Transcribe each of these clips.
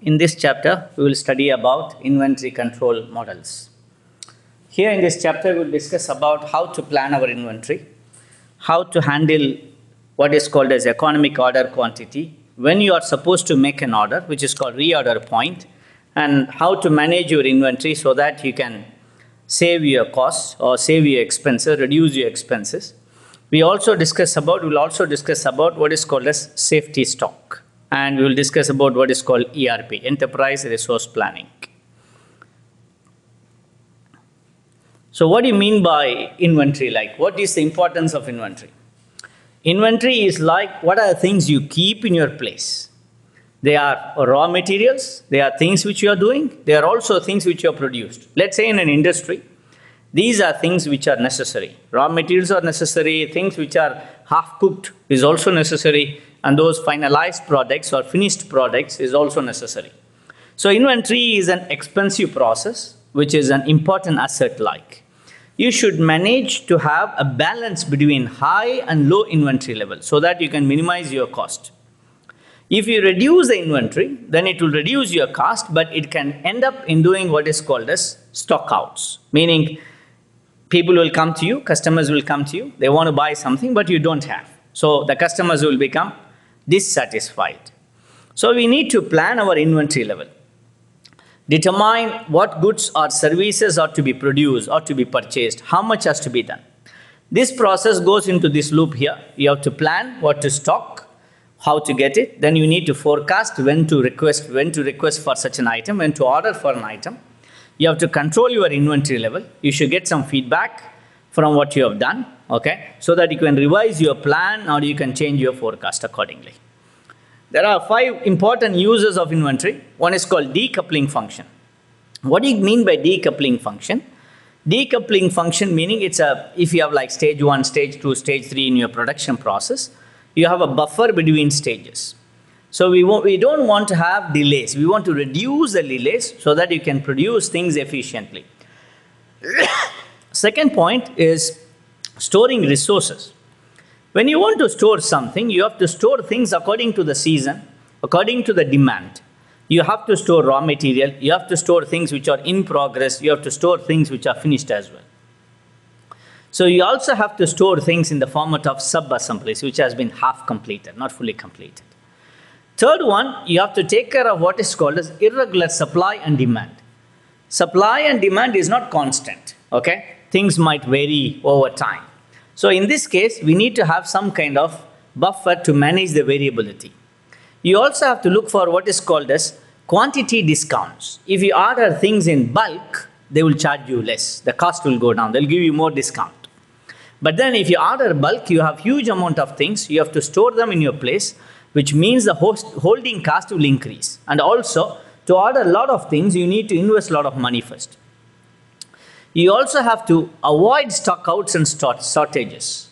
In this chapter, we will study about inventory control models. Here in this chapter, we will discuss about how to plan our inventory, how to handle what is called as economic order quantity, when you are supposed to make an order, which is called reorder point, and how to manage your inventory so that you can save your costs or save your expenses, reduce your expenses. We will also discuss about what is called as safety stock. And we will discuss about what is called ERP, Enterprise Resource Planning. So what do you mean by inventory? Like, what is the importance of inventory? Inventory is like, what are the things you keep in your place? They are raw materials, they are things which you are doing, they are also things which you have produced. Let's say in an industry, these are things which are necessary. Raw materials are necessary, things which are half cooked is also necessary, and those finalized products or finished products is also necessary. So inventory is an expensive process, which is an important asset like. You should manage to have a balance between high and low inventory level so that you can minimize your cost. If you reduce the inventory, then it will reduce your cost, but it can end up in doing what is called as stockouts, meaning people will come to you, customers will come to you, they want to buy something, but you don't have. So the customers will become dissatisfied. So we need to plan our inventory level. Determine what goods or services are to be produced or to be purchased, how much has to be done. This process goes into this loop here. You have to plan what to stock, how to get it, then you need to forecast when to request for such an item, when to order for an item. You have to control your inventory level. You should get some feedback from what you have done, okay, so that you can revise your plan or you can change your forecast accordingly. There are 5 important uses of inventory. One is called decoupling function. What do you mean by decoupling function? Decoupling function meaning if you have like stage 1, stage 2, stage 3 in your production process, you have a buffer between stages. So we don't want to have delays. We want to reduce the delays so that you can produce things efficiently. Second point is storing resources. When you want to store something, you have to store things according to the season, according to the demand. You have to store raw material, you have to store things which are in progress, you have to store things which are finished as well. So you also have to store things in the format of sub-assemblies, which has been half completed, not fully completed. Third one, you have to take care of what is called as irregular supply and demand. Supply and demand is not constant, okay? Things might vary over time. So in this case, we need to have some kind of buffer to manage the variability. You also have to look for what is called as quantity discounts. If you order things in bulk, they will charge you less. The cost will go down. They'll give you more discount. But then if you order bulk, you have huge amount of things. You have to store them in your place, which means the holding cost will increase. And also, to order a lot of things, you need to invest a lot of money first. You also have to avoid stockouts and shortages.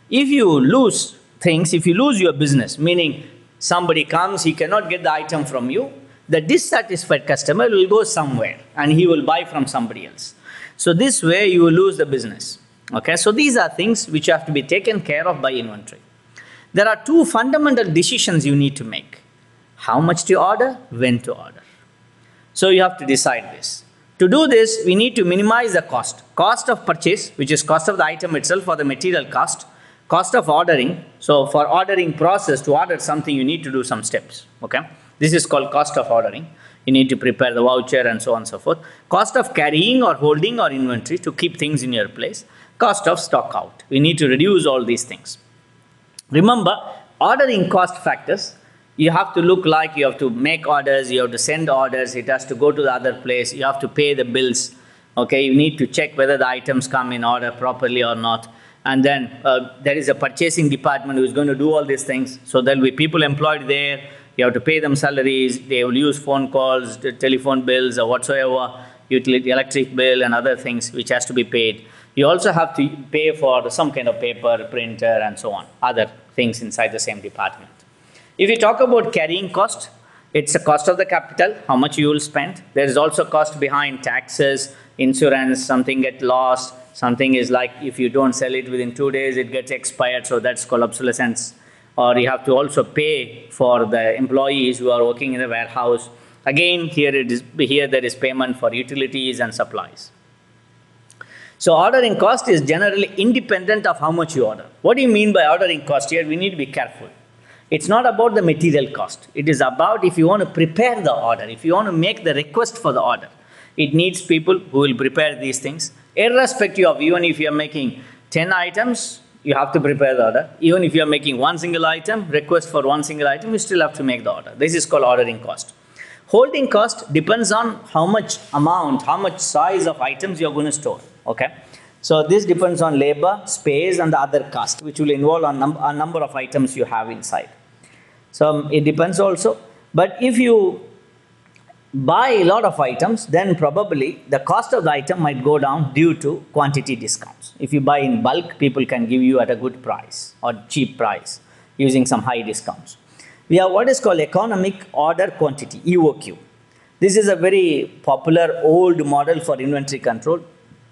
If you lose things, if you lose your business, meaning somebody comes, he cannot get the item from you, the dissatisfied customer will go somewhere and he will buy from somebody else. So this way you will lose the business. Okay, so these are things which have to be taken care of by inventory. There are 2 fundamental decisions you need to make. How much to order, when to order. So you have to decide this. To do this, we need to minimize the cost. Cost of purchase, which is cost of the item itself or the material cost. Cost of ordering. So for ordering process, to order something, you need to do some steps. Okay, this is called cost of ordering. You need to prepare the voucher and so on and so forth. Cost of carrying or holding or inventory to keep things in your place. Cost of stock out. We need to reduce all these things. Remember, ordering cost factors. You have to look like you have to make orders, you have to send orders, it has to go to the other place, you have to pay the bills. Okay, you need to check whether the items come in order properly or not. And then there is a purchasing department who is going to do all these things. So there will be people employed there. You have to pay them salaries. They will use phone calls, telephone bills or whatsoever, utility, electric bill and other things which has to be paid. You also have to pay for some kind of paper, printer and so on, other things inside the same department. If you talk about carrying cost, it's a cost of the capital, how much you will spend. There is also cost behind taxes, insurance, something get lost, something is like if you don't sell it within 2 days, it gets expired, so that's called obsolescence. Or you have to also pay for the employees who are working in the warehouse. Again, here there is payment for utilities and supplies. So ordering cost is generally independent of how much you order. What do you mean by ordering cost here? We need to be careful. It's not about the material cost. It is about if you want to prepare the order, if you want to make the request for the order. It needs people who will prepare these things. Irrespective of, even if you are making 10 items, you have to prepare the order. Even if you are making one single item, request for one single item, you still have to make the order. This is called ordering cost. Holding cost depends on how much amount, how much size of items you are going to store. Okay, so this depends on labor, space, and the other cost, which will involve a number of items you have inside. So it depends also. But if you buy a lot of items, then probably the cost of the item might go down due to quantity discounts. If you buy in bulk, people can give you at a good price or cheap price using some high discounts. We have what is called economic order quantity, EOQ. This is a very popular old model for inventory control.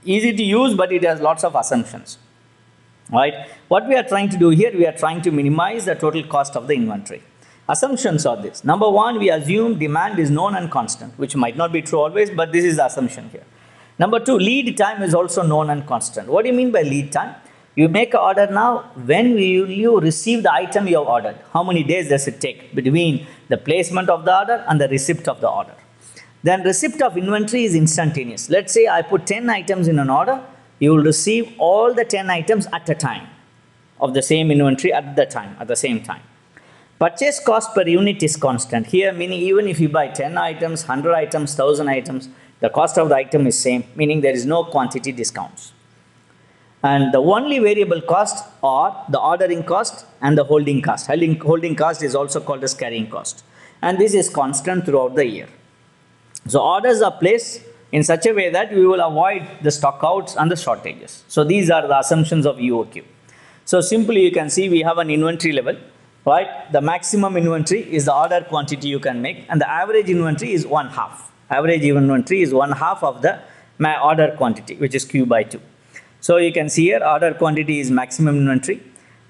Easy to use, but it has lots of assumptions. Right? What we are trying to do here, we are trying to minimize the total cost of the inventory. Assumptions are this. Number one, we assume demand is known and constant, which might not be true always, but this is the assumption here. Number two, lead time is also known and constant. What do you mean by lead time? You make an order now. When will you receive the item you have ordered? How many days does it take between the placement of the order and the receipt of the order? Then receipt of inventory is instantaneous. Let's say I put 10 items in an order. You will receive all the 10 items at a time of the same inventory at the same time. Purchase cost per unit is constant. Here, meaning even if you buy 10 items, 100 items, 1000 items, the cost of the item is same, meaning there is no quantity discounts. And the only variable cost are the ordering cost and the holding cost. Holding cost is also called as carrying cost. And this is constant throughout the year. So orders are placed in such a way that we will avoid the stockouts and the shortages. So these are the assumptions of EOQ. So simply you can see we have an inventory level, right? The maximum inventory is the order quantity you can make, and the average inventory is 1/2. Average inventory is 1/2 of the order quantity, which is Q by 2. So you can see here order quantity is maximum inventory.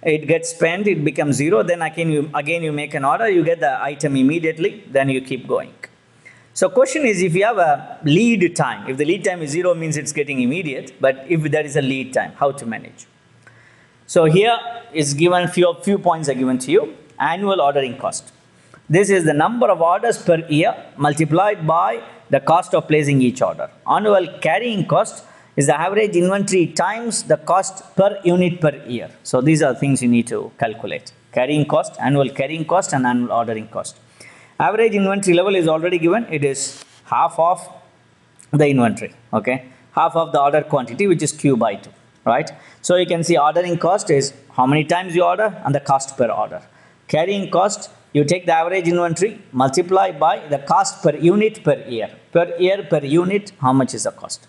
It gets spent, it becomes 0. Then again you make an order, you get the item immediately, then you keep going. So question is, if you have a lead time, if the lead time is 0 means it's getting immediate, but if there is a lead time, how to manage? So here is given, few points are given to you. Annual ordering cost. This is the number of orders per year multiplied by the cost of placing each order. Annual carrying cost is the average inventory times the cost per unit per year. So these are things you need to calculate. Carrying cost, annual carrying cost, and annual ordering cost. Average inventory level is already given. It is half of the inventory, okay? Half of the order quantity, which is Q by 2, right? So you can see ordering cost is how many times you order and the cost per order. Carrying cost, you take the average inventory, multiply by the cost per unit per year. Per year, per unit, how much is the cost?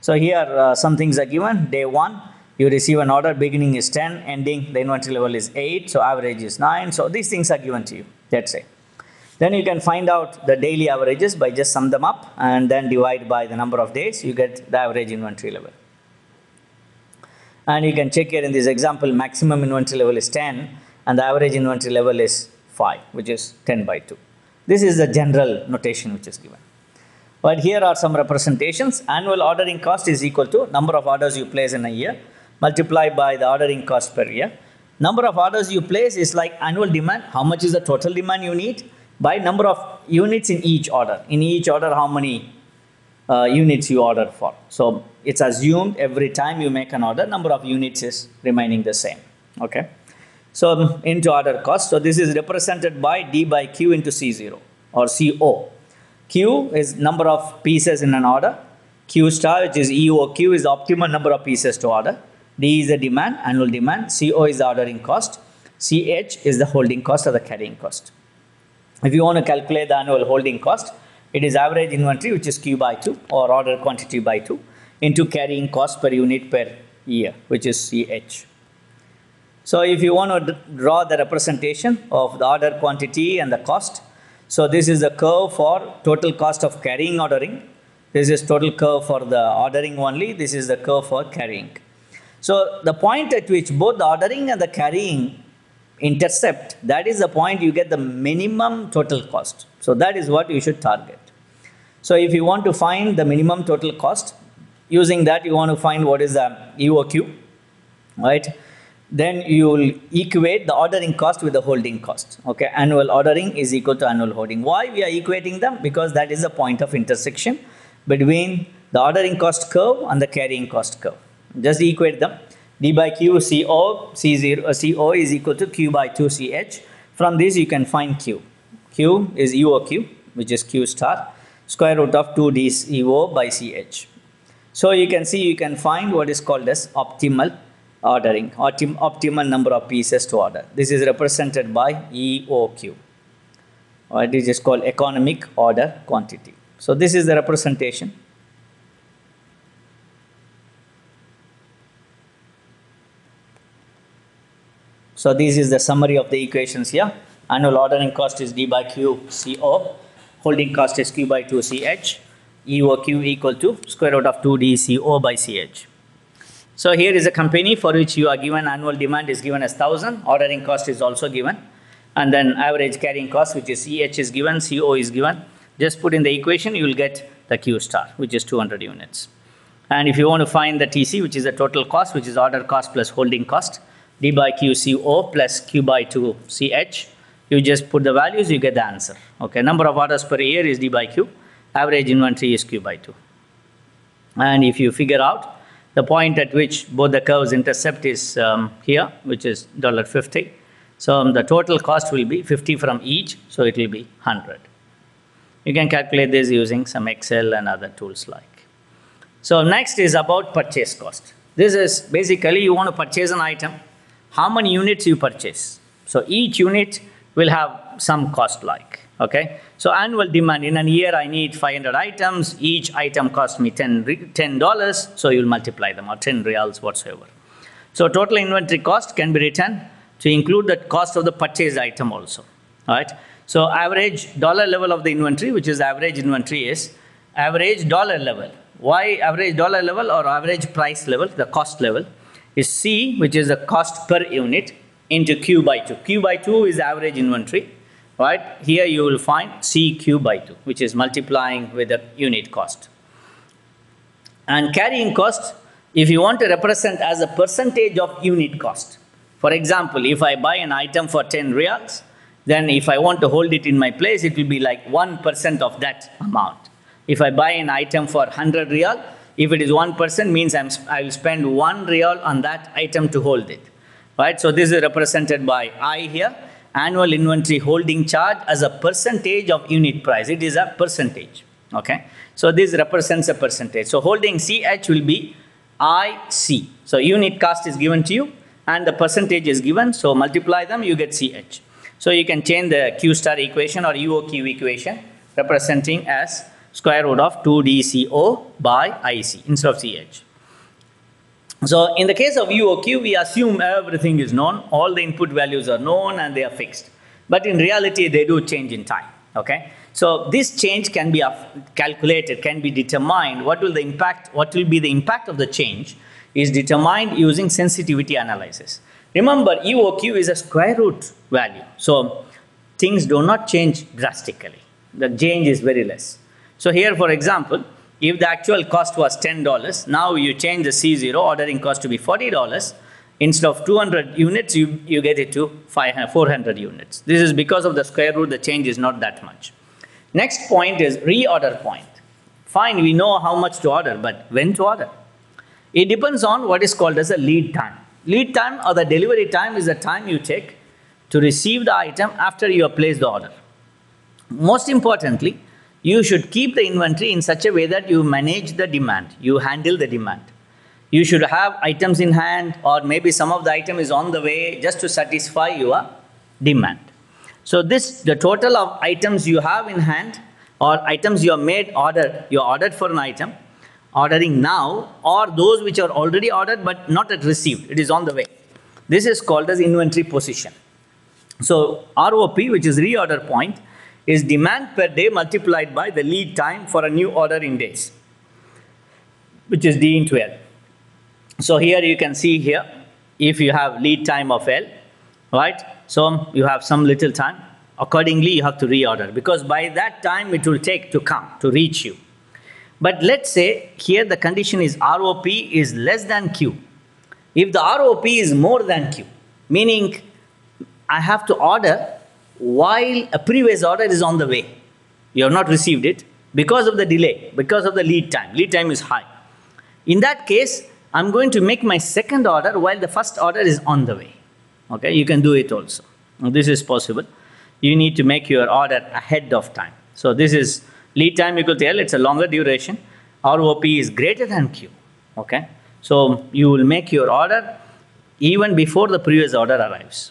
So here some things are given. Day 1, you receive an order, beginning is 10, ending the inventory level is 8, so average is 9. So these things are given to you, let's say. Then you can find out the daily averages by just sum them up and then divide by the number of days, you get the average inventory level. And you can check here in this example, maximum inventory level is 10 and the average inventory level is 5, which is 10 by 2. This is the general notation which is given. But here are some representations. Annual ordering cost is equal to number of orders you place in a year multiplied by the ordering cost per year. Number of orders you place is like annual demand. How much is the total demand you need? By number of units in each order. In each order, how many units you order for. So it's assumed every time you make an order, number of units is remaining the same. Okay. So into order cost. So this is represented by D by Q into C0 or CO. Q is number of pieces in an order. Q star, which is EOQ, is the optimal number of pieces to order. D is the demand, annual demand. CO is the ordering cost. CH is the holding cost or the carrying cost. If you want to calculate the annual holding cost, it is average inventory, which is Q by 2 or order quantity by 2 into carrying cost per unit per year, which is CH. So if you want to draw the representation of the order quantity and the cost, so this is the curve for total cost of carrying ordering. This is total curve for the ordering only. This is the curve for carrying. So the point at which both the ordering and the carrying intercept, that is the point you get the minimum total cost. So that is what you should target. So if you want to find the minimum total cost, using that you want to find what is the EOQ, right? Then you will equate the ordering cost with the holding cost. Okay, annual ordering is equal to annual holding. Why we are equating them? Because that is the point of intersection between the ordering cost curve and the carrying cost curve. Just equate them. D by Q CO, CO is equal to Q by 2 CH. From this you can find Q. Q is EOQ, which is Q star, square root of 2 DCO by CH. So you can see, you can find what is called as optimal ordering, optimal number of pieces to order. This is represented by EOQ. This is called economic order quantity. So this is the representation. So this is the summary of the equations here. Annual ordering cost is D by Q CO. Holding cost is Q by 2 CH. EOQ equal to square root of 2 DCO by CH. So here is a company for which you are given annual demand is given as 1000. Ordering cost is also given. And then average carrying cost, which is CH, is given, CO is given. Just put in the equation, you will get the Q star, which is 200 units. And if you want to find the TC, which is the total cost, which is order cost plus holding cost, D by Q CO plus Q by 2 CH, you just put the values, you get the answer. Okay, number of orders per year is D by Q. Average inventory is Q by 2. And if you figure out the point at which both the curves intercept is here, which is $50. So the total cost will be 50 from each, so it will be 100. You can calculate this using some Excel and other tools like. So next is about purchase cost. This is basically you want to purchase an item, how many units you purchase. So each unit will have some cost like, okay. So annual demand, in a year I need 500 items, each item cost me $10, so you'll multiply them, or 10 reals whatsoever. So total inventory cost can be written to include the cost of the purchased item also, right. So average dollar level of the inventory, which is average inventory, is average dollar level. Why average dollar level or average price level, the cost level, is C, which is the cost per unit, into Q by 2. Q by 2 is average inventory, right? Here you will find CQ by 2, which is multiplying with the unit cost. And carrying cost, if you want to represent as a percentage of unit cost. For example, if I buy an item for 10 reals, then if I want to hold it in my place, it will be like 1% of that amount. If I buy an item for 100 real, if it is 1%, means I will spend 1 real on that item to hold it, right? So this is represented by I here, annual inventory holding charge as a percentage of unit price. It is a percentage, okay? So this represents a percentage. So holding CH will be IC. So unit cost is given to you and the percentage is given. So multiply them, you get CH. So you can change the Q star equation or EOQ equation representing as square root of 2 DCO by IC instead of CH. So in the case of EOQ, we assume everything is known, all the input values are known and they are fixed. But in reality, they do change in time, okay? So this change can be calculated, can be determined. What will be the impact of the change is determined using sensitivity analysis. Remember, EOQ is a square root value. So things do not change drastically. The change is very less. So here, for example, if the actual cost was $10, now you change the C0 ordering cost to be $40. Instead of 200 units, you get it to 400 units. This is because of the square root, the change is not that much. Next point is reorder point. Fine, we know how much to order, but when to order? It depends on what is called as a lead time. Lead time or the delivery time is the time you take to receive the item after you have placed the order. Most importantly, you should keep the inventory in such a way that you manage the demand, you handle the demand. You should have items in hand, or maybe some of the item is on the way just to satisfy your demand. So the total of items you have in hand, or items you have you ordered for an item, ordering now, or those which are already ordered but not yet received, it is on the way. This is called as inventory position. So ROP, which is reorder point, is demand per day multiplied by the lead time for a new order in days, which is D into L. So here you can see here, if you have lead time of L, right? So you have some little time. Accordingly, you have to reorder because by that time it will take to come, to reach you. But let's say here the condition is ROP is less than Q. If the ROP is more than Q, meaning I have to order while a previous order is on the way. You have not received it because of the delay, because of the lead time. Lead time is high. In that case, I'm going to make my second order while the first order is on the way. Okay, you can do it also. Now, this is possible. You need to make your order ahead of time. So this is lead time equal to L, it's a longer duration. ROP is greater than Q. Okay, so you will make your order even before the previous order arrives.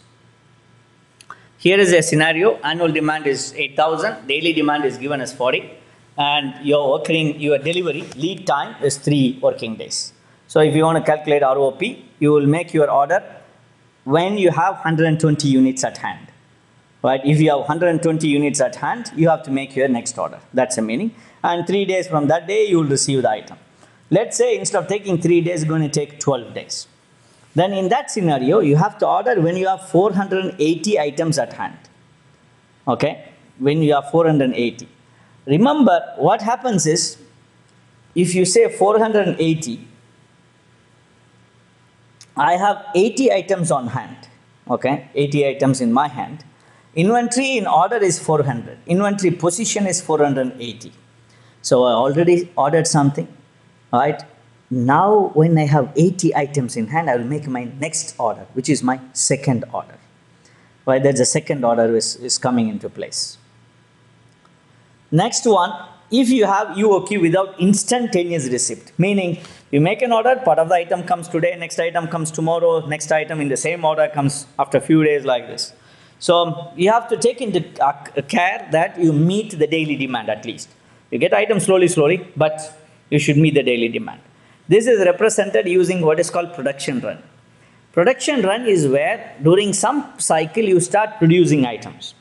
Here is a scenario, annual demand is 8,000, daily demand is given as 40, and your delivery lead time is 3 working days. So if you want to calculate ROP, you will make your order when you have 120 units at hand. Right? If you have 120 units at hand, you have to make your next order. That's the meaning. And 3 days from that day, you will receive the item. Let's say instead of taking 3 days, it's going to take 12 days. Then in that scenario, you have to order when you have 480 items at hand. Okay? When you have 480. Remember, what happens is, if you say 480, I have 80 items on hand. Okay? 80 items in my hand. Inventory in order is 400. Inventory position is 480. So I already ordered something, right? Now when I have 80 items in hand, I will make my next order, which is my second order. Right? There's a second order is coming into place. Next one, if you have UOQ without instantaneous receipt, meaning you make an order, part of the item comes today, next item comes tomorrow, next item in the same order comes after a few days like this. So you have to take into care that you meet the daily demand at least. You get items slowly, but you should meet the daily demand. This is represented using what is called production run. Production run is where during some cycle you start producing items.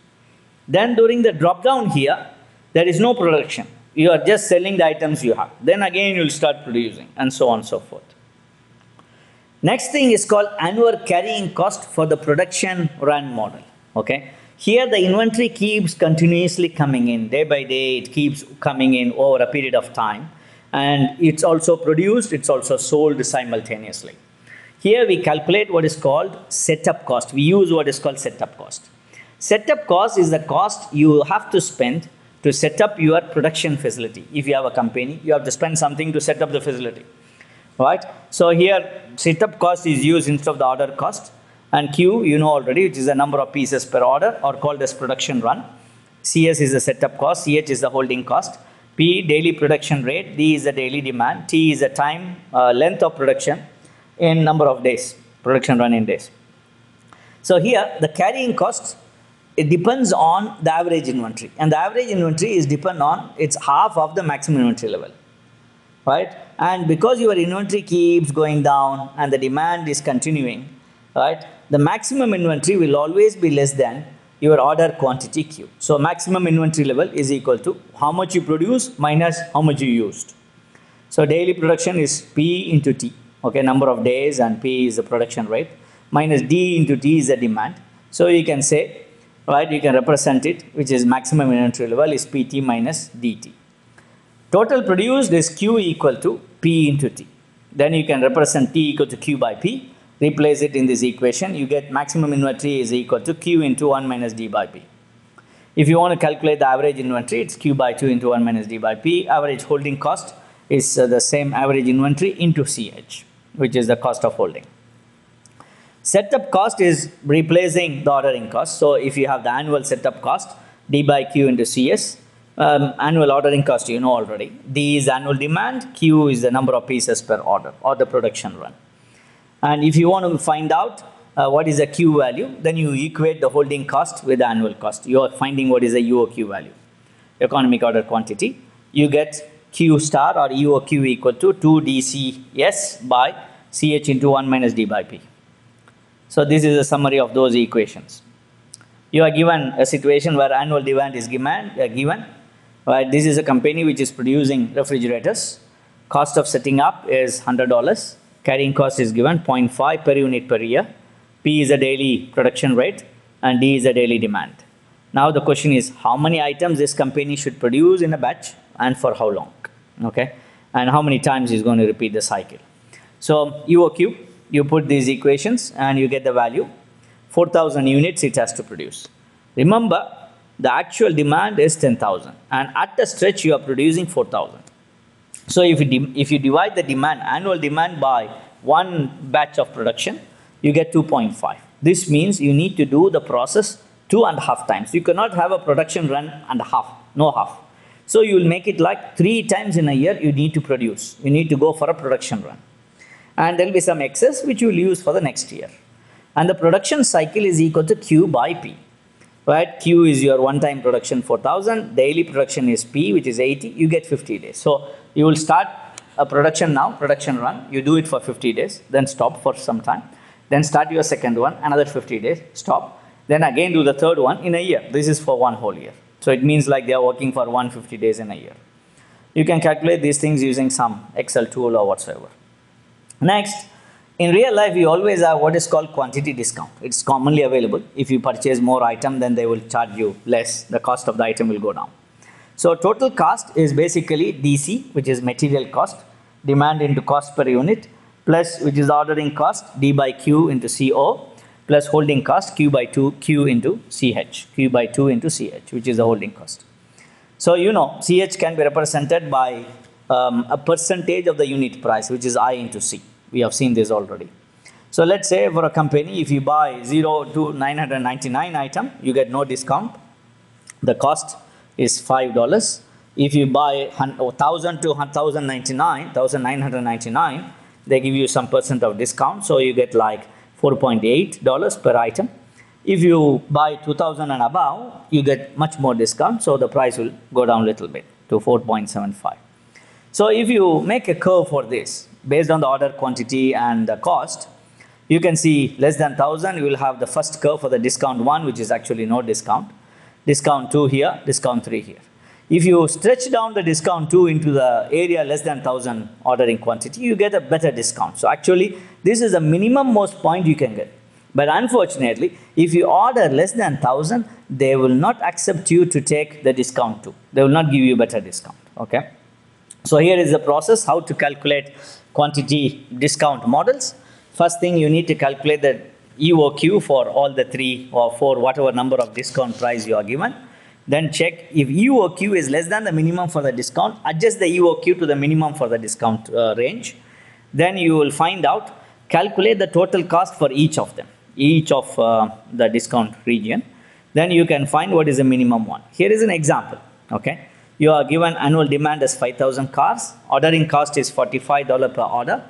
Then during the drop down here, there is no production. You are just selling the items you have. Then again you will start producing and so on and so forth. Next thing is called annual carrying cost for the production run model. Okay. Here the inventory keeps continuously coming in. Day by day it keeps coming in over a period of time. And it's also produced, it's also sold simultaneously. Here we calculate what is called setup cost. We use what is called setup cost. Setup cost is the cost you have to spend to set up your production facility. If you have a company, you have to spend something to set up the facility. Right? So here setup cost is used instead of the order cost. And Q, you know already, which is the number of pieces per order or called as production run. CS is the setup cost, CH is the holding cost. P, daily production rate, D is the daily demand, T is the time, length of production in number of days, production run in days. So here, the carrying cost, it depends on the average inventory. And the average inventory is depend on, it's half of the maximum inventory level. Right? And because your inventory keeps going down and the demand is continuing, right, the maximum inventory will always be less than your order quantity Q. So maximum inventory level is equal to how much you produce minus how much you used. So daily production is P into T. Okay, number of days, and P is the production rate, minus D into T is the demand. So you can say, right, you can represent it, which is maximum inventory level is PT minus DT. Total produced is Q equal to P into T. Then you can represent T equal to Q by P. Replace it in this equation, you get maximum inventory is equal to Q into 1 minus D by P. If you want to calculate the average inventory, it's Q by 2 into 1 minus D by P. Average holding cost is the same average inventory into CH, which is the cost of holding. Setup cost is replacing the ordering cost. So if you have the annual setup cost, D by Q into CS, annual ordering cost you know already. D is annual demand, Q is the number of pieces per order or the production run. And if you want to find out what is the Q value, then you equate the holding cost with the annual cost. You are finding what is the UOQ value, economic order quantity. You get Q star or UOQ equal to 2 DCS by CH into 1 minus D by P. So this is a summary of those equations. You are given a situation where annual demand is given. Right? This is a company which is producing refrigerators. Cost of setting up is $100. Carrying cost is given 0.5 per unit per year. P is a daily production rate. and D is the daily demand. Now the question is how many items this company should produce in a batch and for how long, okay? And how many times is going to repeat the cycle. So EOQ, you put these equations and you get the value. 4,000 units it has to produce. Remember, the actual demand is 10,000 and at the stretch you are producing 4,000. So if you divide the demand, annual demand by one batch of production, you get 2.5. This means you need to do the process 2.5 times. You cannot have a production run and half, no half. So you will make it like 3 times in a year you need to produce. You need to go for a production run. And there will be some excess which you will use for the next year. And the production cycle is equal to Q by P. Right? Q is your one-time production 4,000, daily production is P, which is 80, you get 50 days. So you will start a production now, production run, you do it for 50 days, then stop for some time, then start your second one, another 50 days, stop, then again do the third one in a year. This is for one whole year. So it means like they are working for 150 days in a year. You can calculate these things using some Excel tool or whatsoever. Next, in real life, we always have what is called quantity discount. It's commonly available. If you purchase more item, then they will charge you less. The cost of the item will go down. So total cost is basically DC, which is material cost, demand into cost per unit, plus which is ordering cost, D by Q into CO, plus holding cost, Q by 2, Q into CH, Q by 2 into CH, which is the holding cost. So you know, CH can be represented by a percentage of the unit price, which is I into C. We have seen this already. So let's say for a company, if you buy 0 to 999 item, you get no discount. The cost is $5. If you buy 1,000 to 1,999, they give you some percent of discount. So you get like $4.8 per item. If you buy 2,000 and above, you get much more discount. So the price will go down a little bit to 4.75. So if you make a curve for this, based on the order quantity and the cost, you can see less than 1,000, you will have the first curve for the discount 1, which is actually no discount. Discount 2 here, discount 3 here. If you stretch down the discount 2 into the area less than 1,000 ordering quantity, you get a better discount. So actually, this is the minimum most point you can get. But unfortunately, if you order less than 1,000, they will not accept you to take the discount 2. They will not give you better discount, okay? So here is the process, how to calculate quantity discount models. First thing, you need to calculate the EOQ for all the 3 or 4, whatever number of discount price you are given. Then check if EOQ is less than the minimum for the discount, adjust the EOQ to the minimum for the discount range. Then you will find out, calculate the total cost for each of them, each of the discount region. Then you can find what is the minimum one. Here is an example, okay? You are given annual demand as 5,000 cars, ordering cost is $45 per order,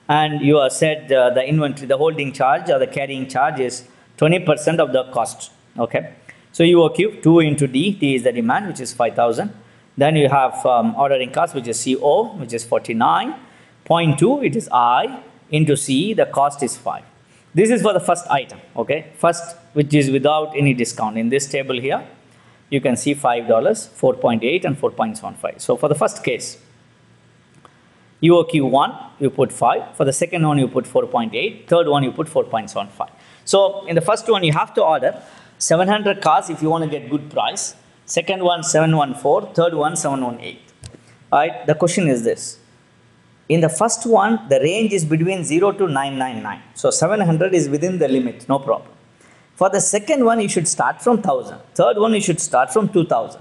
and you are said the inventory, the holding charge or the carrying charge is 20% of the cost, okay? So EOQ 2 into D, D is the demand, which is 5,000. Then you have ordering cost, which is CO, which is 49.2, it is I, into C, the cost is 5. This is for the first item, okay? First, which is without any discount. In this table here, you can see $5, 4.8 and 4.75. So for the first case, EOQ 1, you put 5. For the second one, you put 4.8. Third one, you put 4.75. So in the first one, you have to order 700 cars if you want to get good price. Second one, 714. Third one, 718. All right, the question is this. In the first one, the range is between 0 to 999. So 700 is within the limit, no problem. For the second one, you should start from 1,000. Third one, you should start from 2,000.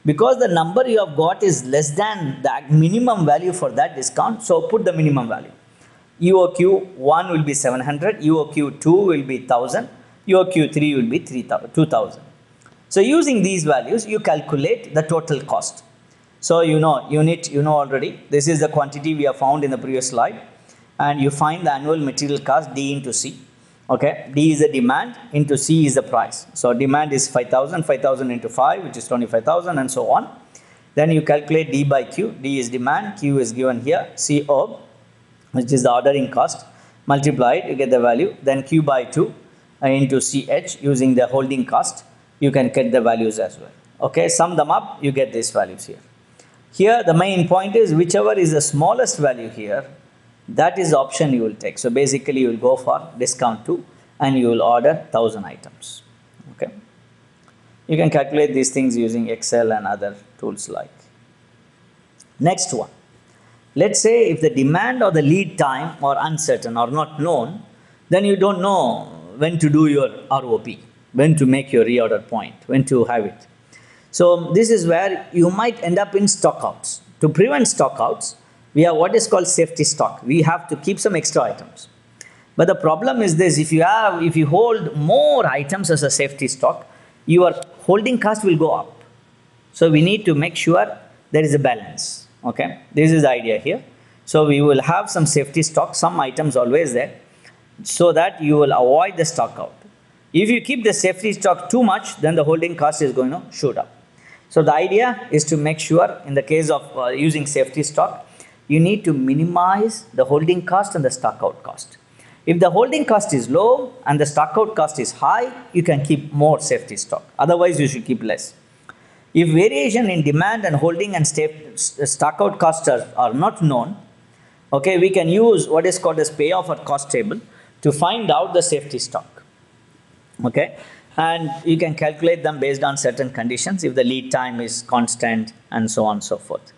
Because the number you have got is less than the minimum value for that discount, so put the minimum value. EOQ 1 will be 700, EOQ 2 will be 1,000, EOQ 3 will be 2,000. So using these values, you calculate the total cost. So you know, unit, you know already, this is the quantity we have found in the previous slide, and you find the annual material cost D into C. Okay, D is the demand, into C is the price. So demand is 5,000, 5,000 into 5, which is 25,000, and so on. Then you calculate D by Q. D is demand, Q is given here, CO, which is the ordering cost, multiply it, you get the value. Then Q by 2 into CH, using the holding cost, you can get the values as well. Okay, sum them up, you get these values here. Here, the main point is whichever is the smallest value here, that is the option you will take. So basically, you will go for discount 2 and you will order 1,000 items. You can calculate these things using Excel and other tools like. Next one. Let's say if the demand or the lead time are uncertain or not known, then you don't know when to do your ROP, when to make your reorder point, when to have it. So this is where you might end up in stockouts. To prevent stockouts, we have what is called safety stock. We have to keep some extra items. But the problem is this: if you hold more items as a safety stock, your holding cost will go up. So we need to make sure there is a balance. Okay, this is the idea here. So we will have some safety stock, some items always there, so that you will avoid the stock out. If you keep the safety stock too much, then the holding cost is going to shoot up. So the idea is to make sure, in the case of using safety stock, you need to minimize the holding cost and the stock out cost. If the holding cost is low and the stock out cost is high, you can keep more safety stock. Otherwise, you should keep less. If variation in demand and holding and stock out costs are not known, okay, we can use what is called as payoff or cost table to find out the safety stock. Okay, and you can calculate them based on certain conditions, if the lead time is constant and so on and so forth.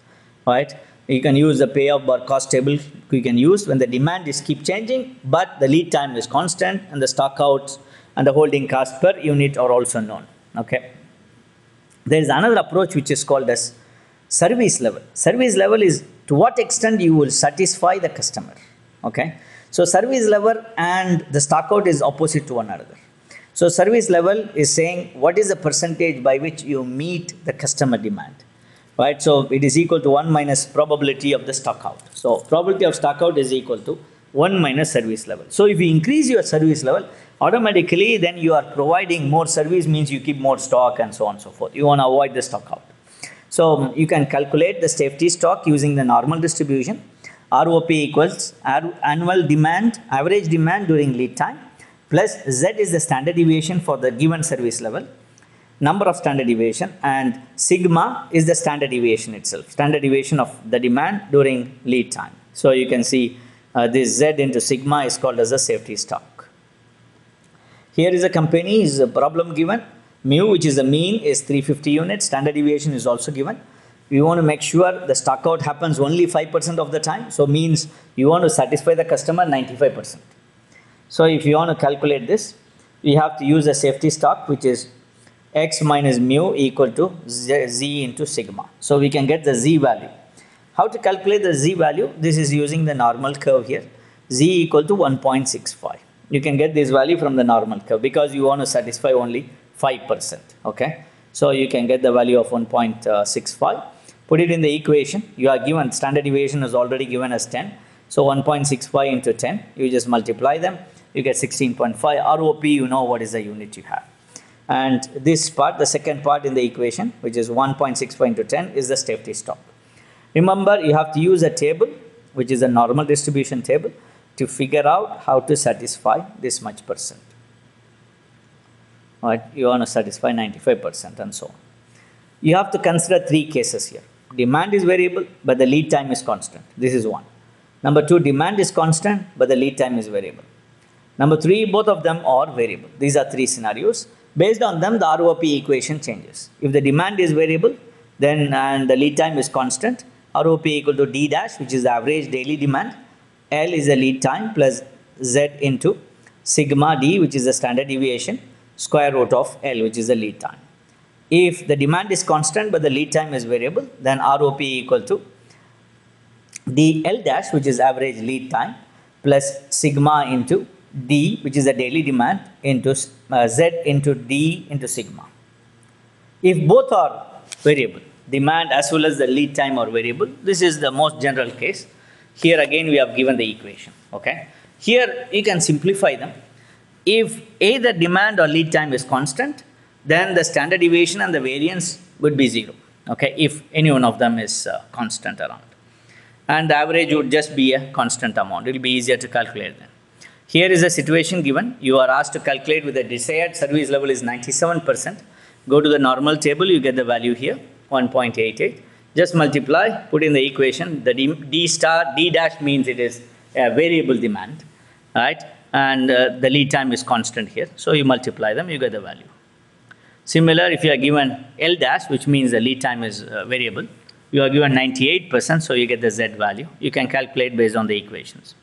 Right? You can use the payoff or cost table you can use when the demand is keep changing, but the lead time is constant and the stock outs and the holding cost per unit are also known. Okay. There is another approach which is called as service level. Service level is to what extent you will satisfy the customer. Okay. So service level and the stock out is opposite to one another. So service level is saying what is the percentage by which you meet the customer demand. Right, so it is equal to 1 minus probability of the stock out. So probability of stock out is equal to 1 minus service level. So if you increase your service level, automatically then you are providing more service, means you keep more stock and so on and so forth. You want to avoid the stock out. So you can calculate the safety stock using the normal distribution. ROP equals annual demand, average demand during lead time, plus Z is the standard deviation for the given service level, number of standard deviation, and sigma is the standard deviation itself, standard deviation of the demand during lead time. So you can see this Z into sigma is called as a safety stock. Here is a company, is a problem given, mu, which is the mean, is 350 units, standard deviation is also given. We want to make sure the stock out happens only 5% of the time, so means you want to satisfy the customer 95%. So if you want to calculate this, we have to use a safety stock, which is x minus mu equal to z into sigma. So we can get the z value. How to calculate the z value? This is using the normal curve here. Z equal to 1.65. You can get this value from the normal curve because you want to satisfy only 5%. Okay. So you can get the value of 1.65. Put it in the equation. You are given standard deviation is already given as 10. So 1.65 into 10. You just multiply them. You get 16.5. ROP, you know what is the unit you have. And this part, the second part in the equation, which is 1.65 into 10, is the safety stock. Remember, you have to use a table, which is a normal distribution table, to figure out how to satisfy this much percent. All right, you want to satisfy 95% and so on. You have to consider three cases here. Demand is variable, but the lead time is constant. This is one. Number two, demand is constant, but the lead time is variable. Number three, both of them are variable. These are three scenarios. Based on them, the ROP equation changes. If the demand is variable, then and the lead time is constant, ROP equal to D dash, which is the average daily demand. L is the lead time plus Z into sigma D, which is the standard deviation, square root of L, which is the lead time. If the demand is constant but the lead time is variable, then ROP equal to D L dash, which is average lead time, plus sigma into D, which is the daily demand, into Z into D into sigma. If both are variable, demand as well as the lead time are variable, this is the most general case. Here again we have given the equation. Okay. Here you can simplify them. If either demand or lead time is constant, then the standard deviation and the variance would be 0. Okay. If any one of them is constant around. And the average would just be a constant amount. It will be easier to calculate then. Here is a situation given. You are asked to calculate with the desired service level is 97%. Go to the normal table, you get the value here, 1.88. Just multiply, put in the equation. The D dash means it is a variable demand, right? And the lead time is constant here. So you multiply them, you get the value. Similar, if you are given L dash, which means the lead time is variable, you are given 98%, so you get the Z value. You can calculate based on the equations.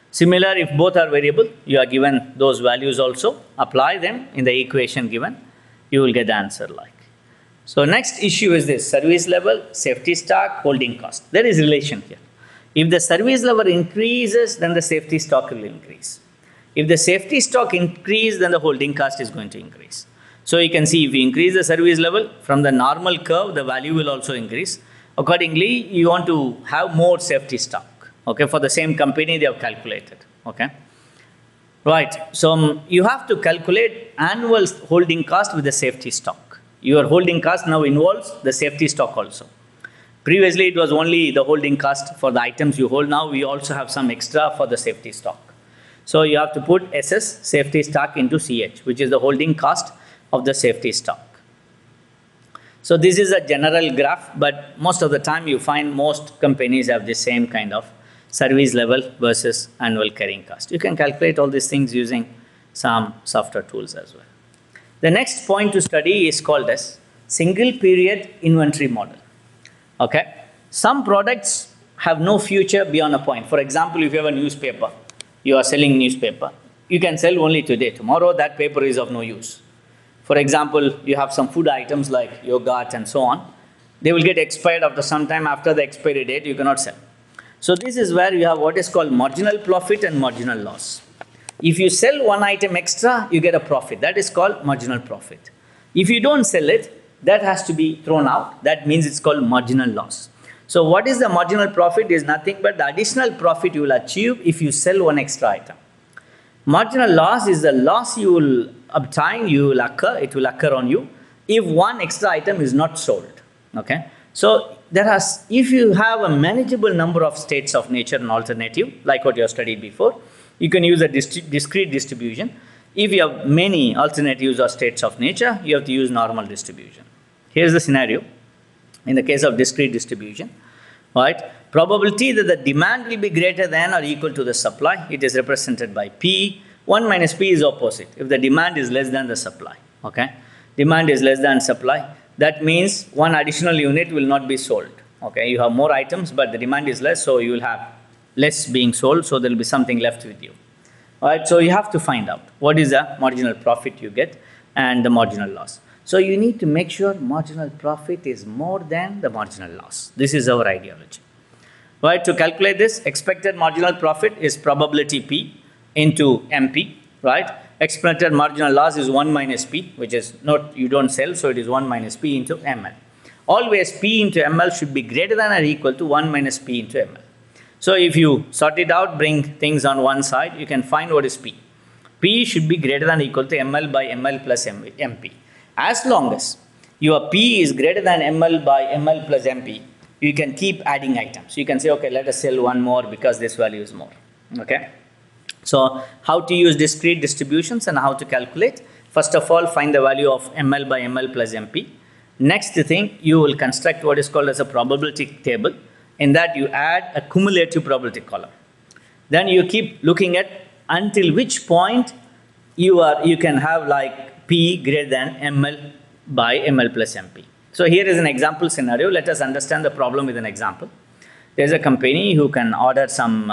Similar, if both are variable, you are given those values also, apply them in the equation given, you will get the answer like. So next issue is this: service level, safety stock, holding cost. There is relation here. If the service level increases, then the safety stock will increase. If the safety stock increase, then the holding cost is going to increase. So you can see, if you increase the service level from the normal curve, the value will also increase. Accordingly, you want to have more safety stock. Okay, for the same company they have calculated. Okay, right. So you have to calculate annual holding cost with the safety stock. Your holding cost now involves the safety stock also. Previously, it was only the holding cost for the items you hold. Now we also have some extra for the safety stock. So you have to put SS, safety stock, into CH, which is the holding cost of the safety stock. So this is a general graph, but most of the time you find most companies have the same kind of service level versus annual carrying cost. You can calculate all these things using some software tools as well. The next point to study is called as single period inventory model. Okay, some products have no future beyond a point. For example, if you have a newspaper, you are selling newspaper, you can sell only today. Tomorrow that paper is of no use. For example, you have some food items like yogurt and so on. They will get expired after some time. After the expiry date, you cannot sell. So this is where you have what is called marginal profit and marginal loss. If you sell one item extra, you get a profit. That is called marginal profit. If you don't sell it, that has to be thrown out. That means it's called marginal loss. So what is the marginal profit? Is nothing but the additional profit you will achieve if you sell one extra item. Marginal loss is the loss you will obtain, it will occur on you if one extra item is not sold. Okay. So if you have a manageable number of states of nature and alternative, like what you have studied before, you can use a discrete distribution. If you have many alternatives or states of nature, you have to use normal distribution. Here's the scenario. In the case of discrete distribution, right? Probability that the demand will be greater than or equal to the supply, it is represented by P. 1 minus P is opposite. If the demand is less than the supply, okay? Demand is less than supply. That means one additional unit will not be sold. Okay, you have more items, but the demand is less, so you will have less being sold, so there will be something left with you. All right, so you have to find out what is the marginal profit you get and the marginal loss. So you need to make sure marginal profit is more than the marginal loss. This is our ideology. Right, to calculate this, expected marginal profit is probability P into MP, right? Expected marginal loss is 1 minus P, which is not, you don't sell, so it is 1 minus P into ML. Always P into ML should be greater than or equal to 1 minus P into ML. So if you sort it out, bring things on one side, you can find what is P. P should be greater than or equal to ML by ML plus MP. As long as your P is greater than ML by ML plus MP, you can keep adding items. You can say, okay, let us sell one more because this value is more. Okay. So how to use discrete distributions and how to calculate? First of all, find the value of ML by ML plus MP. Next thing, you will construct what is called as a probability table. In that, you add a cumulative probability column. Then you keep looking at until which point you can have like P greater than ML by ML plus MP. So here is an example scenario. Let us understand the problem with an example. There's a company who can order some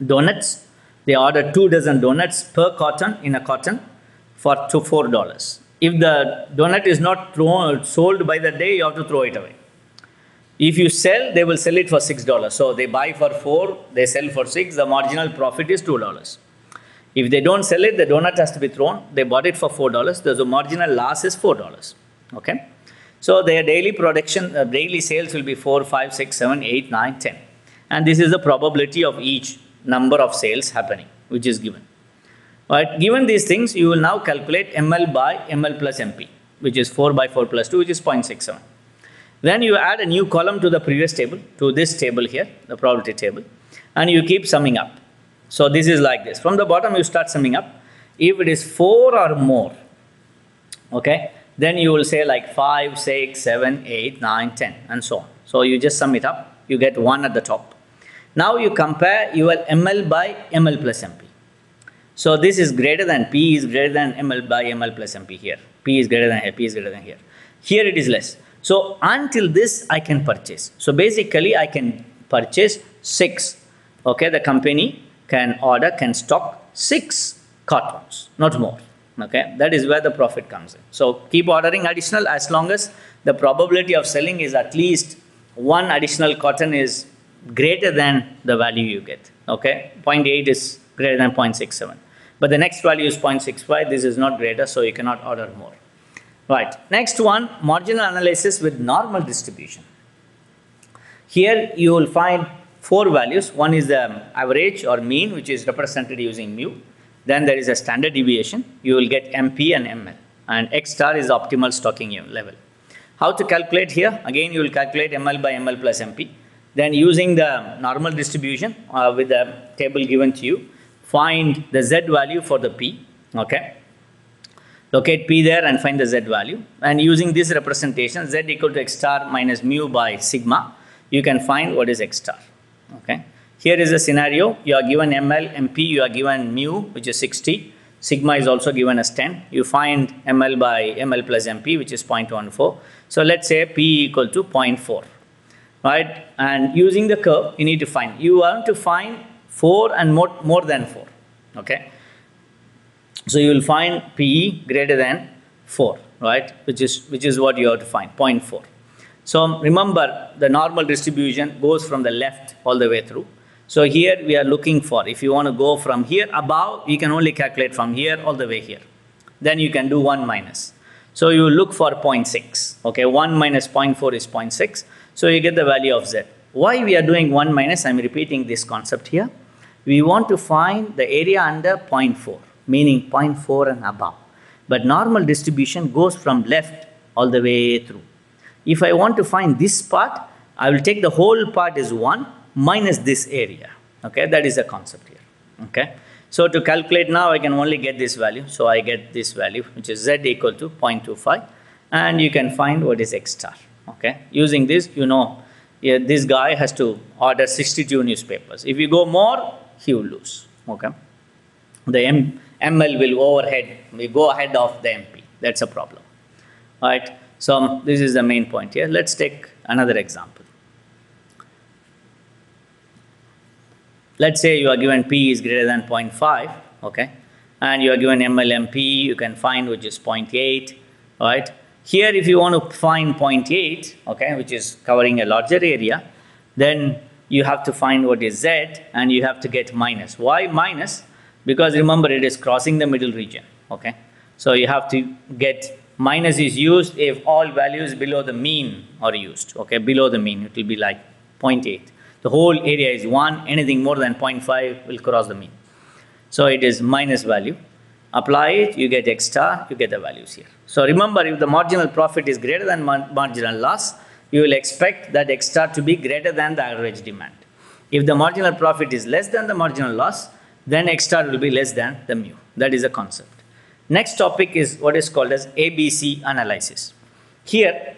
donuts. They order 2 dozen donuts per carton in a carton for $4. If the donut is not sold by the day, you have to throw it away. If you sell, they will sell it for $6. So they buy for 4, they sell for 6. The marginal profit is $2. If they don't sell it, the donut has to be thrown. They bought it for $4. The marginal loss is $4. Okay. So their daily production, daily sales will be 4, 5, 6, 7, 8, 9, 10. And this is the probability of each number of sales happening, which is given. Right. Given these things, you will now calculate ML by ML plus MP, which is 4 by 4 plus 2, which is 0.67. Then you add a new column to the previous table, to this table here, the probability table, and you keep summing up. So this is like this. From the bottom, you start summing up. If it is 4 or more, okay, then you will say like 5, 6, 7, 8, 9, 10, and so on. So you just sum it up. You get 1 at the top. Now you compare your ML by ML plus MP. So this is greater than P is greater than ML by ML plus MP here. P is greater than here, P is greater than here. Here it is less. So until this I can purchase. So basically I can purchase 6. Okay, the company can stock 6 cartons, not more. Okay, that is where the profit comes in. So keep ordering additional as long as the probability of selling is at least one additional carton is greater than the value you get. Okay, 0.8 is greater than 0.67. But the next value is 0.65. This is not greater, so you cannot order more. Right. Next one, marginal analysis with normal distribution. Here you will find 4 values. One is the average or mean, which is represented using mu. Then there is a standard deviation. You will get MP and ML. And X star is the optimal stocking level. How to calculate here? Again, you will calculate ML by ML plus MP. Then using the normal distribution with the table given to you, find the Z value for the P. Okay. Locate P there and find the Z value. And using this representation, Z equal to X star minus mu by sigma, you can find what is X star. Okay. Here is a scenario. You are given ML, MP, you are given mu, which is 60. Sigma is also given as 10. You find ML by ML plus MP, which is 0.14. So let's say P equal to 0.4. Right. And using the curve, you need to find. You want to find 4 and more than 4. Okay. So you will find PE greater than 4, right? Which is what you have to find, 0.4. So remember, the normal distribution goes from the left all the way through. So here we are looking for, if you want to go from here above, you can only calculate from here all the way here. Then you can do 1 minus. So you look for 0.6. Okay, 1 minus 0.4 is 0.6. So you get the value of Z. Why we are doing 1 minus? I'm repeating this concept here. We want to find the area under 0.4, meaning 0.4 and above. But normal distribution goes from left all the way through. If I want to find this part, I will take the whole part is 1 minus this area. Okay, that is the concept here. Okay, so to calculate now, I can only get this value. So I get this value, which is Z equal to 0.25. And you can find what is X star. Okay, using this, you know, yeah, this guy has to order 62 newspapers. If you go more, he will lose. Okay, the ML will go ahead of the MP. That's a problem. All right. So this is the main point here. Let's take another example. Let's say you are given P is greater than 0.5, okay, and you are given ML MP, you can find which is 0.8, right? Here, if you want to find 0.8, okay, which is covering a larger area, then you have to find what is Z and you have to get minus. Why minus? Because remember, it is crossing the middle region, okay? So you have to get minus is used if all values below the mean are used, okay? Below the mean, it will be like 0.8. The whole area is 1, anything more than 0.5 will cross the mean. So it is minus value. Apply it, you get X star, you get the values here. So remember, if the marginal profit is greater than marginal loss, you will expect that X star to be greater than the average demand. If the marginal profit is less than the marginal loss, then X star will be less than the mu. That is a concept. Next topic is what is called as ABC analysis. Here,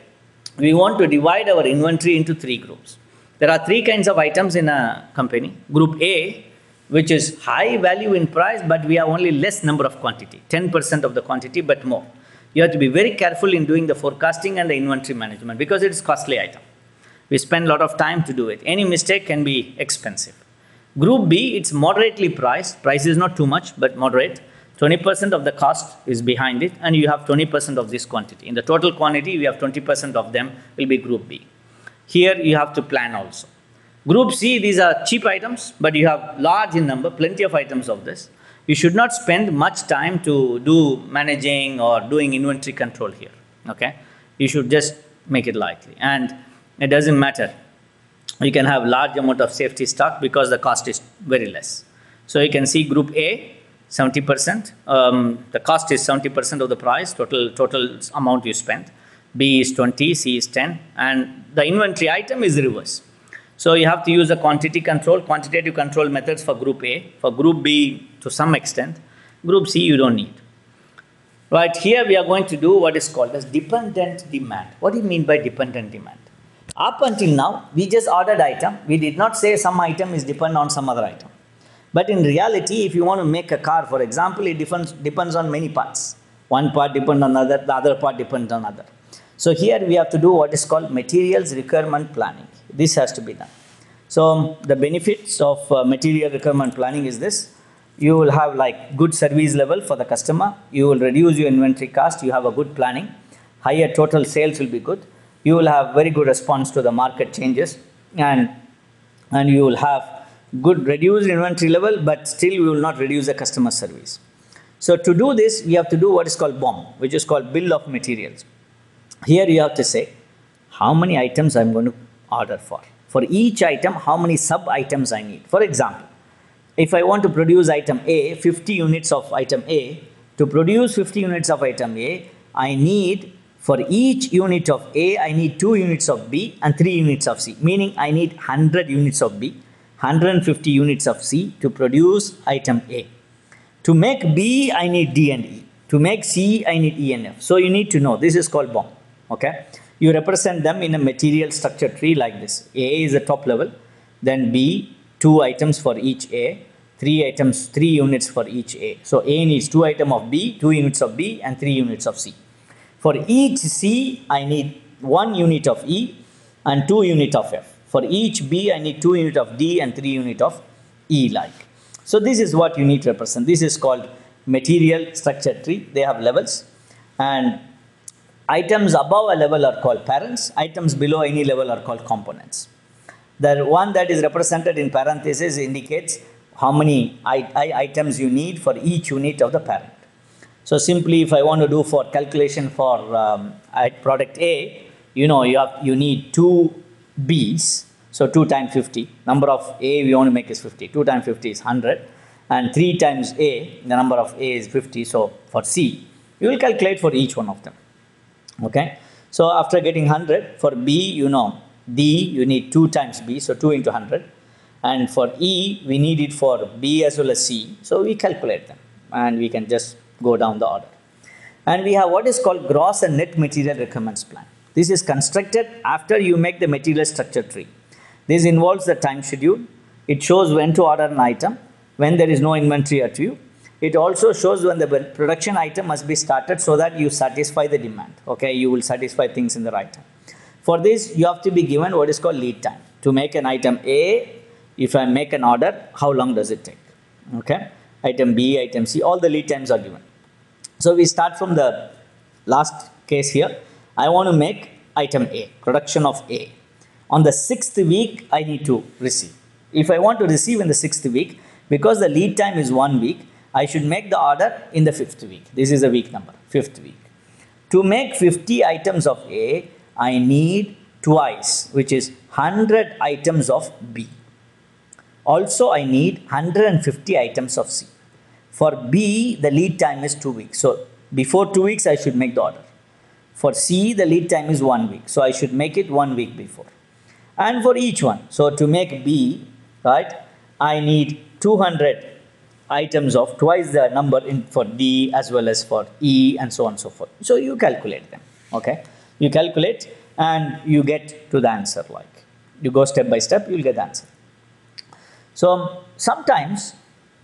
we want to divide our inventory into 3 groups. There are 3 kinds of items in a company. Group A, which is high value in price, but we have only less number of quantity, 10% of the quantity, but more. You have to be very careful in doing the forecasting and the inventory management because it is costly item. We spend a lot of time to do it. Any mistake can be expensive. Group B, it's moderately priced. Price is not too much, but moderate. 20% of the cost is behind it, and you have 20% of this quantity. In the total quantity, we have 20% of them will be Group B. Here, you have to plan also. Group C, these are cheap items, but you have large in number, plenty of items of this. You should not spend much time to do managing or doing inventory control here, okay? You should just make it likely, and it doesn't matter. You can have large amount of safety stock because the cost is very less. So you can see Group A, 70%, the cost is 70% of the price, total amount you spent. B is 20, C is 10, and the inventory item is reverse. So you have to use a quantitative control methods for Group A, for Group B to some extent. Group C you don't need. Right, here we are going to do what is called as dependent demand. What do you mean by dependent demand? Up until now, we just ordered item. We did not say some item is dependent on some other item. But in reality, if you want to make a car, for example, it depends on many parts. One part depends on other, the other part depends on other. So here we have to do what is called materials requirement planning. This has to be done. So the benefits of material requirement planning is this. You will have like good service level for the customer. You will reduce your inventory cost. You have a good planning. Higher total sales will be good. You will have very good response to the market changes, and you will have good reduced inventory level, but still we will not reduce the customer service. So to do this, we have to do what is called BOM, which is called bill of materials. Here you have to say how many items I'm going to order for. For each item, how many sub items I need. For example, if I want to produce item A, 50 units of item A, to produce 50 units of item A, I need, for each unit of A, I need 2 units of B and 3 units of C. Meaning I need 100 units of B, 150 units of C to produce item A. To make B, I need D and E. To make C, I need E and F. So you need to know, this is called BOM. Okay? You represent them in a material structure tree like this. A is the top level, then B, 2 items for each A, 3 items, 3 units for each A. So A needs 2 items of B, 2 units of B and 3 units of C. For each C, I need 1 unit of E and 2 units of F. For each B, I need 2 units of D and 3 units of E like. So this is what you need to represent. This is called material structure tree. They have levels, and items above a level are called parents. Items below any level are called components. The one that is represented in parentheses indicates how many items you need for each unit of the parent. So simply, if I want to do for calculation for product A, you need 2 B's. So 2 times 50. Number of A we want to make is 50. 2 times 50 is 100. And 3 times A, the number of A is 50. So for C, you will calculate for each one of them. Okay. So after getting 100, for B, D, you need 2 times B. So 2 into 100. And for E, we need it for B as well as C. So we calculate them. And we can just go down the order. And we have what is called gross and net material requirements plan. This is constructed after you make the material structure tree. This involves the time schedule. It shows when to order an item, when there is no inventory at you. It also shows when the production item must be started so that you satisfy the demand. Okay, you will satisfy things in the right time. For this, you have to be given what is called lead time. To make an item A, if I make an order, how long does it take? Okay, item B, item C, all the lead times are given. So we start from the last case here. I want to make item A, production of A. On the 6th week, I need to receive. If I want to receive in the 6th week, because the lead time is 1 week, I should make the order in the 5th week. This is the week number, 5th week. To make 50 items of A, I need twice, which is 100 items of B. Also, I need 150 items of C. For B, the lead time is 2 weeks. So before 2 weeks, I should make the order. For C, the lead time is 1 week. So I should make it 1 week before. And for each one, so to make B, right, I need 200 items of twice the number for D as well as for E and so on and so forth. So you calculate them, okay? You calculate and you get to the answer like. You go step by step, you will get the answer. So sometimes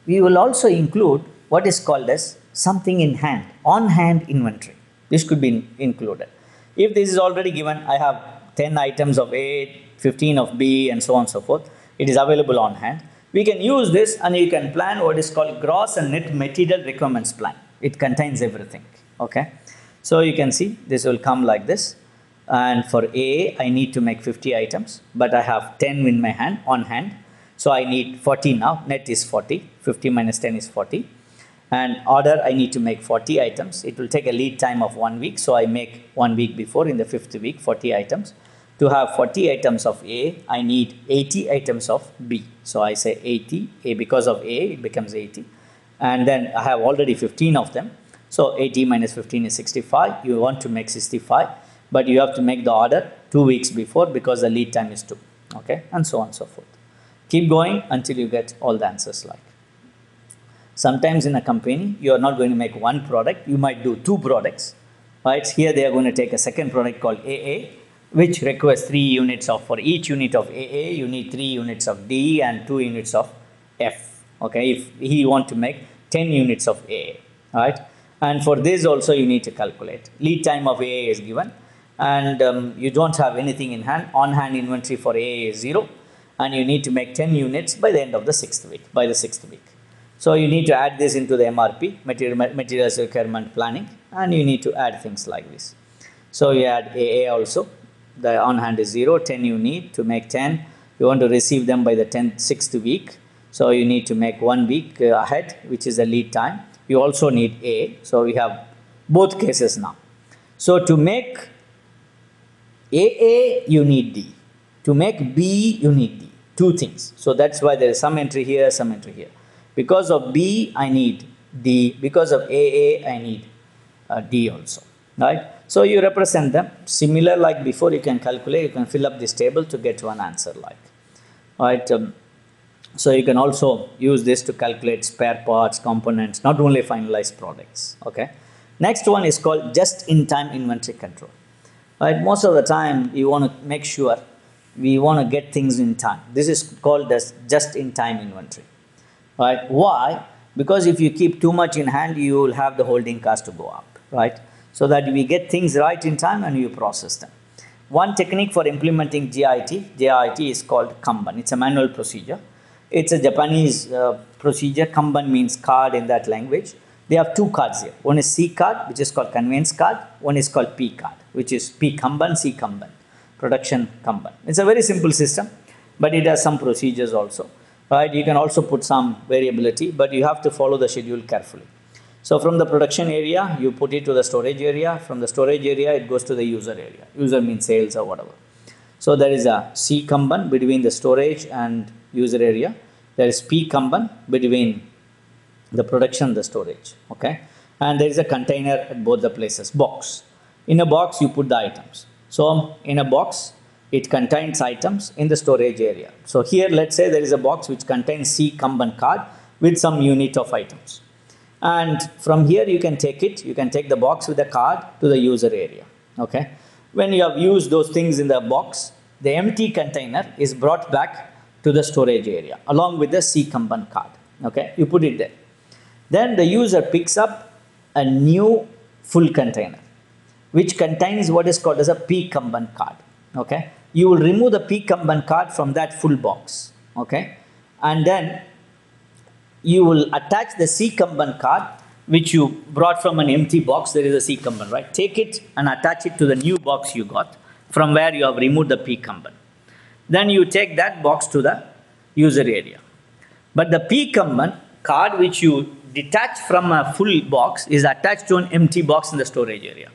we will also include what is called as something in hand, on-hand inventory. This could be included. If this is already given, I have 10 items of A, 15 of B and so on and so forth. It is available on hand. We can use this and you can plan what is called gross and net material requirements plan. It contains everything. Okay. So you can see this will come like this. And for A, I need to make 50 items, but I have 10 in my hand, on hand. So I need 40 now. Net is 40. 50 minus 10 is 40. And order, I need to make 40 items. It will take a lead time of 1 week. So I make 1 week before in the 5th week, 40 items. To have 40 items of A, I need 80 items of B. So I say 80, A because of A, it becomes 80. And then I have already 15 of them. So 80 minus 15 is 65. You want to make 65, but you have to make the order 2 weeks before because the lead time is 2. Okay, and so on and so forth. Keep going until you get all the answers like. Sometimes in a company, you are not going to make one product. You might do 2 products. Right? Here they are going to take a second product called AA, which requires 3 units of, for each unit of AA, you need 3 units of D and 2 units of F. Okay, if he want to make 10 units of AA, right? And for this also you need to calculate. Lead time of AA is given, and you don't have anything in hand. On hand inventory for AA is 0, and you need to make 10 units by the end of the 6th week, by the 6th week. So you need to add this into the MRP, materials requirement planning, and you need to add things like this. So you add AA also. The on hand is 0, 10 you need to make 10. You want to receive them by the 6th week. So you need to make 1 week ahead, which is the lead time. You also need A. So we have both cases now. So to make AA, you need D. To make B, you need D. Two things. So that's why there is some entry here, some entry here. Because of B, I need D. Because of AA, I need D also. Right? So you represent them. Similar like before, you can calculate, you can fill up this table to get one answer like. Right? So you can also use this to calculate spare parts, components, not only finalized products. Okay. Next one is called just-in-time inventory control. Right? Most of the time, you want to make sure we want to get things in time. This is called as just-in-time inventory. Right? Why? Because if you keep too much in hand, you will have the holding cost to go up. Right? So that we get things right in time and you process them. One technique for implementing JIT is called Kanban. It's a manual procedure. It's a Japanese procedure. Kanban means card in that language. They have two cards here. One is C card, which is called conveyance card. One is called P card, which is P Kanban, C Kanban, production Kanban. It's a very simple system, but it has some procedures also. Right? You can also put some variability, but you have to follow the schedule carefully. So from the production area, you put it to the storage area. From the storage area, it goes to the user area. User means sales or whatever. So there is a C Kanban between the storage and user area. There is P Kanban between the production and the storage. Okay. And there is a container at both the places. Box. In a box, you put the items. So in a box, it contains items in the storage area. So here, let's say there is a box which contains C Kanban card with some unit of items. And from here you can take it, you can take the box with the card to the user area. Okay. When you have used those things in the box, the empty container is brought back to the storage area along with the C Kanban card. Okay. You put it there. Then the user picks up a new full container which contains what is called as a P Kanban card. Okay. You will remove the P Kanban card from that full box. Okay. And then you will attach the C Kanban card which you brought from an empty box. There is a C Kanban, right? Take it and attach it to the new box you got from where you have removed the P Kanban. Then you take that box to the user area. But the P Kanban card which you detach from a full box is attached to an empty box in the storage area.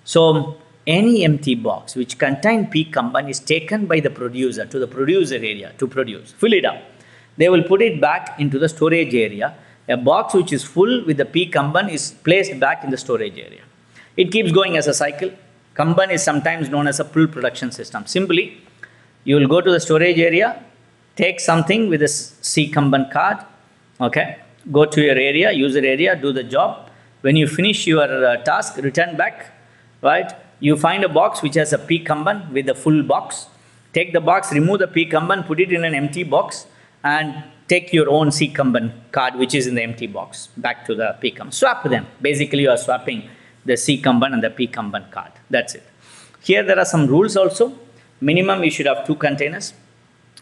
So any empty box which contains P Kanban is taken by the producer to the producer area to produce. Fill it up. They will put it back into the storage area. A box which is full with the P Kanban is placed back in the storage area. It keeps going as a cycle. Kanban is sometimes known as a pull production system. Simply, you will go to the storage area, take something with a C Kanban card, okay, go to your area, user area, do the job. When you finish your task, return back, right? You find a box which has a P Kanban with the full box. Take the box, remove the P Kanban, put it in an empty box, and take your own C Kanban card which is in the empty box back to the P Kanban. Swap them. Basically, you are swapping the C Kanban and the P Kanban card. That's it. Here there are some rules also. Minimum you should have 2 containers.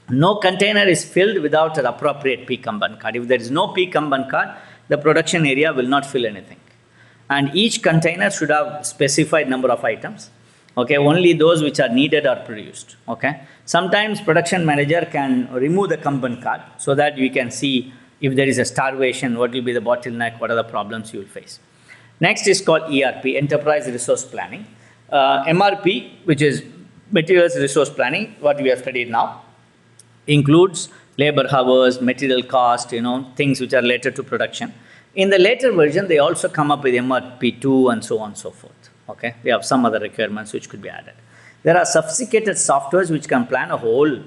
No container is filled without an appropriate P Kanban card. If there is no P Kanban card, the production area will not fill anything. And each container should have specified number of items. Okay, only those which are needed are produced. Okay, sometimes production manager can remove the Kanban card so that we can see if there is a starvation, what will be the bottleneck, what are the problems you will face. Next is called ERP, Enterprise Resource Planning. MRP, which is Materials Resource Planning, what we have studied now, includes labor hours, material cost, things which are related to production. In the later version, they also come up with MRP2 and so on and so forth. Okay, we have some other requirements which could be added. There are sophisticated softwares which can plan a whole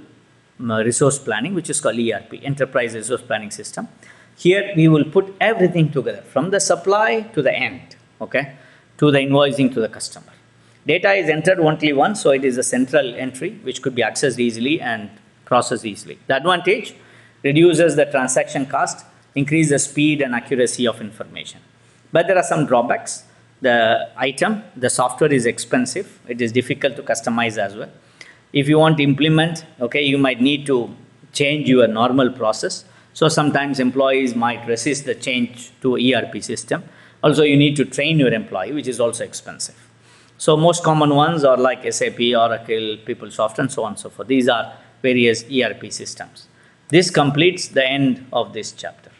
resource planning, which is called ERP, Enterprise Resource Planning System. Here we will put everything together from the supply to the end, okay, to the invoicing to the customer. Data is entered only once, so it is a central entry which could be accessed easily and processed easily. The advantage, reduces the transaction cost, increase the speed and accuracy of information. But there are some drawbacks. The software is expensive. It is difficult to customize as well. If you want to implement, okay, you might need to change your normal process. So sometimes employees might resist the change to ERP system. Also, you need to train your employee, which is also expensive. So most common ones are like SAP, Oracle, PeopleSoft, and so on and so forth. These are various ERP systems. This completes the end of this chapter.